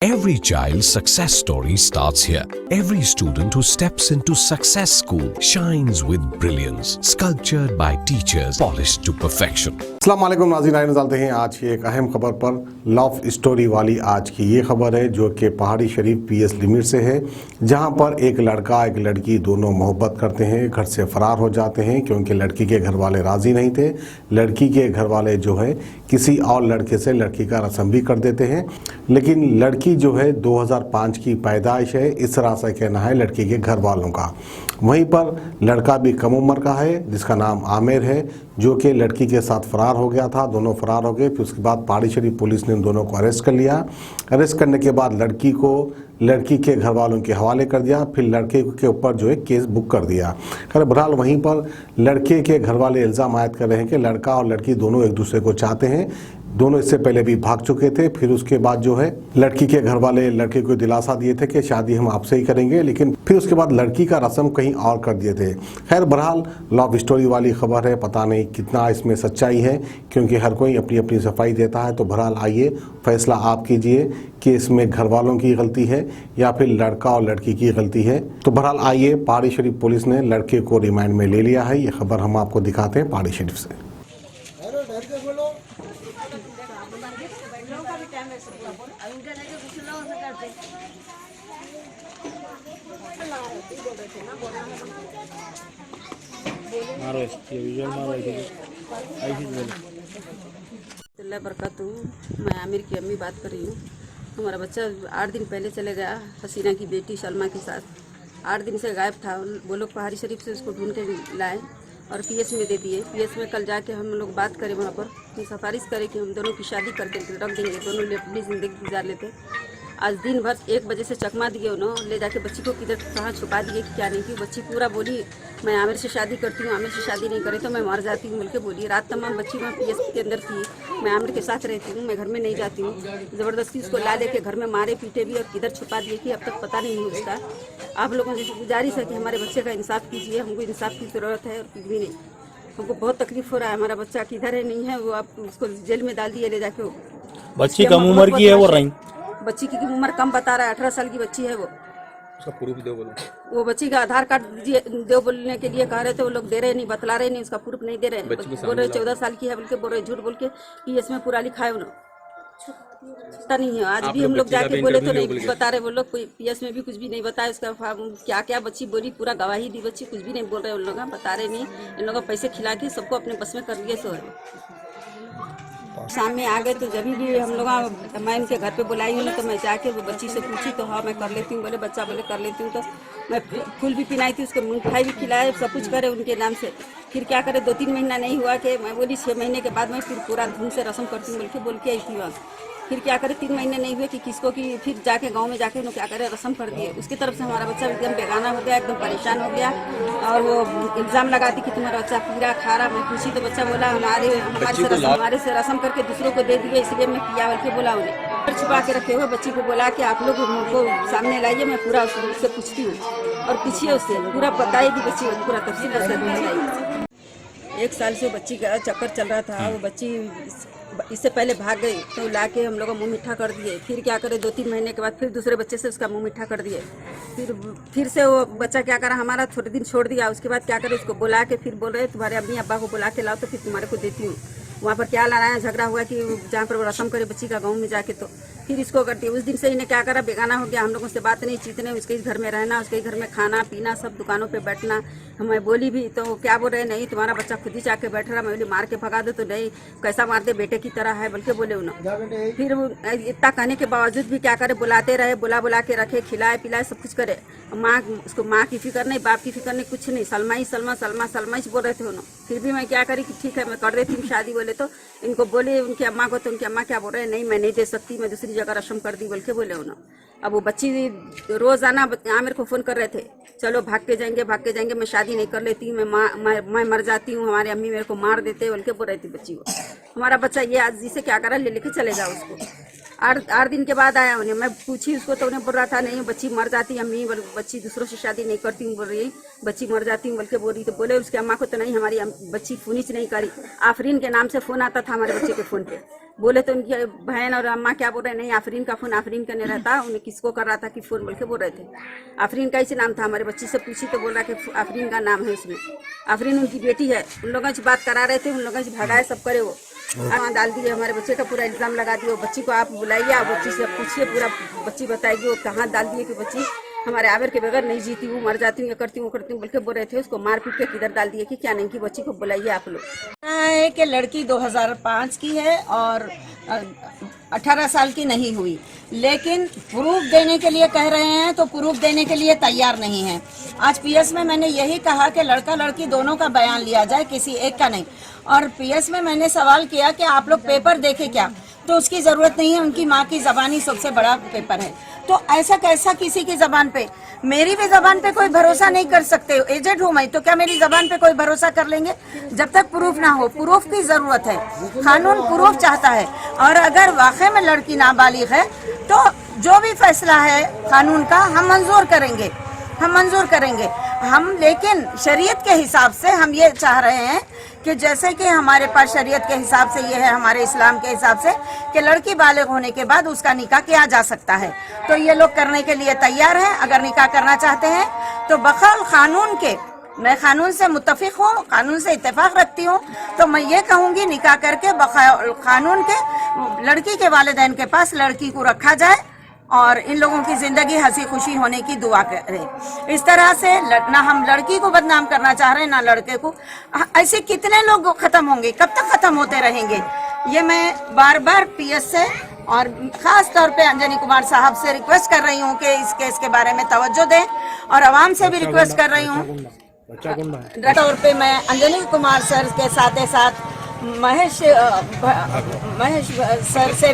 Every child's success story starts here. Every student who steps into Success School shines with brilliance, sculptured by teachers, polished to perfection. अस्सलाम वालेकुम नाज़रीन, आइए डालते हैं आज की एक अहम खबर पर। लव स्टोरी वाली आज की ये खबर है जो कि पहाड़ी शरीफ पीएस लिमिट से है, जहां पर एक लड़का एक लड़की दोनों मोहब्बत करते हैं, घर से फरार हो जाते हैं क्योंकि लड़की के घर वाले राज़ी नहीं थे। लड़की के घर वाले जो है किसी और लड़के से लड़की का रस्म भी कर देते हैं, लेकिन लड़की जो है 2005 की पैदाइश है, इस तरह से कहना है लड़की के घर वालों का। वहीं पर लड़का भी कम उम्र का है जिसका नाम आमिर है, जो कि लड़की के साथ फरार हो गया था। दोनों फरार हो गए, फिर उसके बाद पहाड़ी शरीफ पुलिस ने उन दोनों को अरेस्ट कर लिया। अरेस्ट करने के बाद लड़की को लड़की के घर वालों के हवाले कर दिया, फिर लड़के के ऊपर जो है केस बुक कर दिया। खैर बहरहाल वहीं पर लड़के के घर वाले इल्ज़ाम आयद कर रहे हैं कि लड़का और लड़की दोनों एक दूसरे को चाहते हैं। दोनों इससे पहले भी भाग चुके थे। फिर उसके बाद जो है लड़की के घर वाले लड़के को दिलासा दिए थे कि शादी हम आपसे ही करेंगे, लेकिन फिर उसके बाद लड़की का रस्म कहीं और कर दिए थे। खैर बहरहाल लव स्टोरी वाली खबर है, पता नहीं कितना इसमें सच्चाई है क्योंकि हर कोई अपनी अपनी सफाई देता है। तो बहरहाल आइए फैसला आप कीजिए कि इसमें घर वालों की गलती है या फिर लड़का और लड़की की गलती है। तो बहरहाल आइए, पहाड़ी शरीफ पुलिस ने लड़के को रिमांड में ले लिया है। ये खबर हम आपको दिखाते हैं पहाड़ी शरीफ से। मारो ये विजुअल मारो ऐसी बोलो। अल्लाह बरकत हूँ। मैं आमिर की अम्मी बात कर रही हूँ। हमारा बच्चा 8 दिन पहले चले गया हसीना की बेटी सलमा के साथ। 8 दिन से गायब था। वो लोग पहाड़ी शरीफ से उसको ढूंढ के लाए और पीएस में दे दिए। पीएस में कल जाके हम लोग बात करें, वहाँ पर सिफारिश करें कि हम दोनों की शादी करके रख देंगे, दोनों अपनी ज़िंदगी गुजार लेते। आज दिन भर 1 बजे से चकमा दिए उन्होंने, ले जाके बच्ची को किधर कहाँ छुपा दिए क्या नहीं की। बच्ची पूरा बोली मैं आमिर से शादी करती हूँ, आमिर से शादी नहीं करे तो मैं मर जाती हूँ बोल के बोली। रात तमाम बच्ची मैं पीएस के अंदर थी, मैं आमिर के साथ रहती हूँ, मैं घर में नहीं जाती हूँ। ज़बरदस्ती उसको ला दे के घर में मारे पीटे भी और किधर छुपा दिए कि अब तक पता नहीं है उसका। आप लोगों से गुजारिश है कि हमारे बच्चे का इंसाफ कीजिए, हमको इंसाफ की ज़रूरत है और कुछ भी नहीं। हमको बहुत तकलीफ हो रहा है, हमारा बच्चा किधर है नहीं है। वो आप उसको जेल में डाल दिए ले जाके। बच्ची कम उम्र की है वो रही, बच्ची की उम्र कम बता रहा है, 18 साल की बच्ची है वो। उसका प्रूफ दो बोलो। वो बच्ची का आधार कार्ड दीजिए दो बोलने के लिए कह रहे थे, वो लोग दे रहे नहीं, बतला रहे नहीं, उसका प्रूफ नहीं दे रहे। बोल रहे 14 साल की है बोल के बोल रहे, झूठ बोल के पीएस में पूरा लिखा है उन्होंने, पता नहीं है। आज भी हम लोग जाके बोले तो नहीं बता रहे वो लोग, कोई पीएस में भी कुछ भी नहीं बताया उसका क्या क्या बच्ची बोली, पूरा गवाही दी बच्ची, कुछ भी नहीं बोल रहे उन लोग, बता रहे नहीं। इन लोगों को पैसे खिला के सबको अपने बस में कर लिए। सो शाम में आ गए तो जब भी हम लोग मैं उनके घर पे बुलाई हूँ तो मैं जाके वो बच्ची से पूछी तो हाँ मैं कर लेती हूँ बोले, बच्चा बोले कर लेती हूँ। तो मैं फूल भी पिलाई थी उसको, मिठाई भी खिलाए, सब कुछ करे उनके नाम से। फिर क्या करे 2-3 महीना नहीं हुआ कि मैं बोली 6 महीने के बाद मैं फिर पूरा धूम से रस्म करती हूँ बोल के आई थी वहाँ। फिर क्या करे 3 महीने नहीं हुए कि किसको कि फिर जाके गांव में जाके उन्होंने क्या करे रस्म कर दिए। उसकी तरफ से हमारा बच्चा एकदम बेगाना हो गया, एकदम परेशान हो गया और वो इल्ज़ाम लगाती कि तुम्हारा बच्चा पीरा खा रहा। मैं पूछी तो बच्चा बोला हमारे से रस्म करके दूसरों को दे दिए, इसलिए मैं पिया बोल के बोला उन्हें। छुपा के रखे हुए बच्ची को बोला कि आप लोग उनको सामने लाइए, मैं पूरा उससे पूछती हूँ और पूछिए उससे पूरा बताएगी बच्ची, पूरा तफसील बताएगी। 1 साल से बच्ची का चक्कर चल रहा था। वो बच्ची इससे पहले भाग गई तो लाके हम लोग मुंह मीठा कर दिए। फिर क्या करे 2-3 महीने के बाद फिर दूसरे बच्चे से उसका मुंह मीठा कर दिए। फिर से वो बच्चा क्या करा हमारा थोड़े दिन छोड़ दिया। उसके बाद क्या करे उसको बुला के फिर बोल रहे तुम्हारे अम्मी अब्बा को बुला के लाओ तो फिर तुम्हारे को देती हूँ। वहाँ पर क्या लड़ाया झगड़ा हुआ कि जहाँ पर वो रस्म करे बच्ची का गाँव में जाके, तो फिर इसको करती। उस दिन से इन्हें क्या करा बेगाना हो गया, हम लोगों से बात नहीं चीत नहीं, उसके घर में रहना, उसके घर में खाना पीना, सब दुकानों पे बैठना। मैं बोली भी तो क्या बोल रहे नहीं तुम्हारा बच्चा खुद ही जाके बैठ रहा। मैं बोली मार के भगा दो तो नहीं, कैसा मार दे बेटे की तरह है बोल के बोले उन्होंने। फिर इतना कहने के बावजूद भी क्या करे बुलाते रहे, बुला के रखे, खिलाए पिलाए सब कुछ करे। माँ उसको माँ की फिक्र नहीं, बाप की फिक्र नहीं, कुछ नहीं, सलमा ही बोल रहे थे उन्होंने। फिर भी मैं क्या करी कि ठीक है मैं कर देती हूँ शादी बोले। तो इनको बोले उनकी अम्मा को, तो उनकी अम्मा क्या बोल रहे नहीं मैं नहीं दे सकती, मैं दूसरी जगह रस्म कर दी बोल के बोले उन्होंने। अब वो बच्ची रोजाना आमिर को फ़ोन कर रहे थे, चलो भाग के जाएंगे, मैं शादी नहीं कर लेती, मैं मर जाती हूँ, हमारे अम्मी मेरे को मार देते बोल के बोल रही थी बच्ची को। हमारा बच्चा ये आज जिसे क्या करा ले लेके चले जाओ उसको। 8 दिन के बाद आया उन्हें, मैं पूछी उसको तो उन्हें बोल रहा था नहीं बच्ची मर जाती अम्मी, बच्ची दूसरों से शादी नहीं करती हूँ बोल रही, बच्ची मर जाती हूँ बोल के बोल रही। तो बोले उसके अम्मा को तो नहीं हमारी बच्ची फोनिच नहीं करी। आफरीन के नाम से फ़ोन आता था हमारे बच्चे के फ़ोन पे, बोले तो उनकी बहन और अम्मा क्या बोल रहे, नहीं आफरीन का फोन आफरीन करने रहता, उन्हें किसको कर रहा था कि फोन बोल के बोल रहे थे। आफरीन का ही नाम था। हमारे बच्ची से पूछी तो बोल रहा कि आफरीन का नाम है उसमें। आफरीन उनकी बेटी है। उन लोगों से बात करा रहे थे, उन लोगों से भगाए, सब करे वो डाल दिए। हमारे बच्चे का पूरा इल्जाम लगा दिए। बच्ची को आप बुलाइए, आप बच्ची से पूछिए, पूरा बच्ची बताएगी वो कहाँ डाल दिए कि बच्ची हमारे आवर के बगैर नहीं जीती, वो मर जाती हूँ, ये करती हूँ, करती हूँ बोल के बोल रहे थे। उसको मार पीट के किधर डाल दिए कि क्या नहीं की बच्ची को बुलाइए आप लोग। है कि लड़की 2005 की है और 18 साल की नहीं हुई, लेकिन प्रूफ देने के लिए कह रहे हैं तो प्रूफ देने के लिए तैयार नहीं है। आज पीएस में मैंने यही कहा कि लड़का लड़की दोनों का बयान लिया जाए, किसी एक का नहीं। और पीएस में मैंने सवाल किया कि आप लोग पेपर देखे क्या, तो उसकी जरूरत नहीं है, उनकी माँ की जबानी सबसे बड़ा पेपर है। तो ऐसा कैसा किसी की जबान पे, मेरी भी जबान पे कोई भरोसा नहीं कर सकते। एजेड हूँ मैं, तो क्या मेरी जबान पे कोई भरोसा कर लेंगे? जब तक प्रूफ ना हो, प्रूफ की जरूरत है, कानून प्रूफ चाहता है। और अगर वाकई में लड़की नाबालिग है तो जो भी फैसला है कानून का हम मंजूर करेंगे, हम मंजूर करेंगे हम। लेकिन शरीयत के हिसाब से हम ये चाह रहे हैं कि जैसे कि हमारे पास शरीयत के हिसाब से ये है, हमारे इस्लाम के हिसाब से कि लड़की बालिग होने के बाद उसका निकाह किया जा सकता है, तो ये लोग करने के लिए तैयार हैं। अगर निकाह करना चाहते हैं तो बखौल कानून के, मैं कानून से मुत्तफिक हूँ, कानून से इत्तेफाक रखती हूँ, तो मैं ये कहूँगी निकाह करके बखौल कानून के लड़की के वालिदैन के पास लड़की को रखा जाए और इन लोगों की जिंदगी हंसी खुशी होने की दुआ करें। इस तरह से ना हम लड़की को बदनाम करना चाह रहे हैं ना लड़के को। ऐसे कितने लोग खत्म होंगे, कब तक खत्म होते रहेंगे? ये मैं बार बार पीएस से और खास तौर पे अंजनी कुमार साहब से रिक्वेस्ट कर रही हूँ कि इस केस के बारे में तवज्जो दें, और आवाम से भी रिक्वेस्ट कर रही हूँ। तौर पे मैं अंजनी कुमार सर के साथ साथ महेश सर से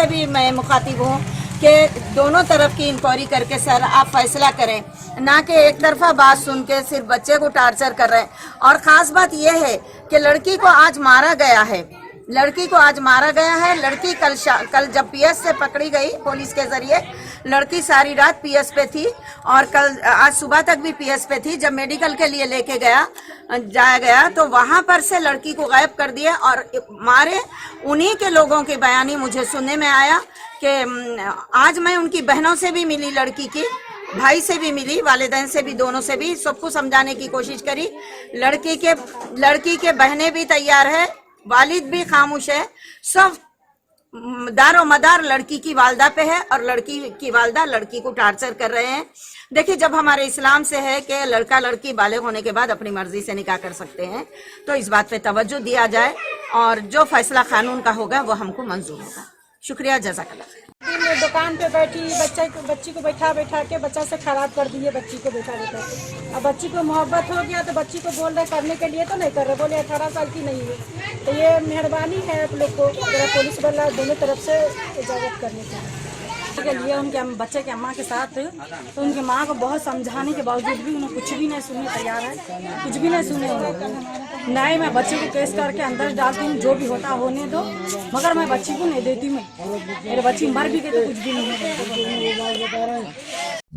भी मैं मुखातिब हूँ कि दोनों तरफ की इंक्वायरी करके सर आप फैसला करें, ना कि एक तरफा बात सुन के सिर्फ बच्चे को टार्चर कर रहे हैं। और खास बात यह है कि लड़की को आज मारा गया है, लड़की को आज मारा गया है। लड़की कल जब पीएस से पकड़ी गई पुलिस के जरिए, लड़की सारी रात पीएस पे थी और आज सुबह तक भी पीएस पे थी। जब मेडिकल के लिए लेके जाया गया तो वहां पर से लड़की को गायब कर दिया और मारे। उन्हीं के लोगों के बयानी मुझे सुनने में आया कि आज मैं उनकी बहनों से भी मिली, लड़की की भाई से भी मिली, वालिदैन से भी, दोनों से भी, सबको समझाने की कोशिश करी। लड़की के बहनें भी तैयार है, वालिद भी खामोश है, सब दारो मदार लड़की की वालदा पे है और लड़की की वालदा लड़की को टार्चर कर रहे हैं। देखिए, जब हमारे इस्लाम से है कि लड़का लड़की बालिग होने के बाद अपनी मर्जी से निकाह कर सकते हैं, तो इस बात पे तवज्जो दिया जाए और जो फैसला कानून का होगा वो हमको मंजूर होगा। शुक्रिया, जज़ाकल्लाह। मैं दुकान पे बैठी, बच्ची को बैठा के बच्चा से खराब कर दिए, बच्ची को बैठा के। अब बच्ची को मोहब्बत हो गया तो बच्ची को बोल रहे करने के लिए, तो नहीं कर रहे, बोले 18 साल की नहीं है। तो ये मेहरबानी है आप लोग को, जरा पुलिस वाला दोनों तरफ से इजाजत करने के लिए। उनके बच्चे के अम्मा के साथ तो उनकी माँ को बहुत समझाने के बावजूद भी उन्हें कुछ भी नहीं सुनने तैयार है, कुछ भी नहीं सुने उन्हें। नहीं, मैं बच्चे को केस करके अंदर डालती हूँ, जो भी होता होने दो, मगर मैं बच्ची को नहीं देती। मैं मेरे बच्ची मर भी गई तो कुछ भी नहीं है।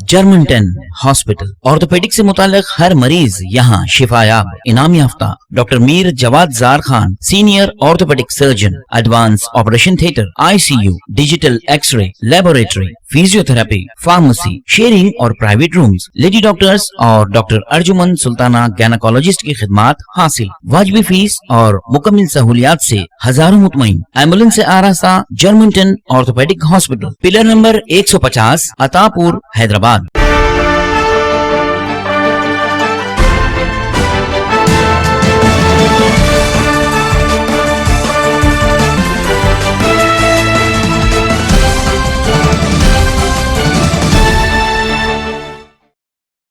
जर्मनटन हॉस्पिटल ऑर्थोपेडिक से मुताल्लिक हर मरीज यहाँ शिफायाब। इनाम याफ्ता doctor Mir Jawad Jar Khan, senior orthopaedic surgeon, advance operation theatre, ICU, digital xray, laboratory, physiotherapy, pharmacy, sharing और प्राइवेट रूम्स, लेडी डॉक्टर्स और डॉक्टर अर्जुमन सुल्ताना गैनाकोलॉजिस्ट की खिदमात हासिल। वाजिबी फीस और मुकम्मल सहूलियात से हजारों मुतमईन। एम्बुलेंस से आरास्ता Germantown orthopaedic hospital, pillar number 150, Attapur, Hyderabad.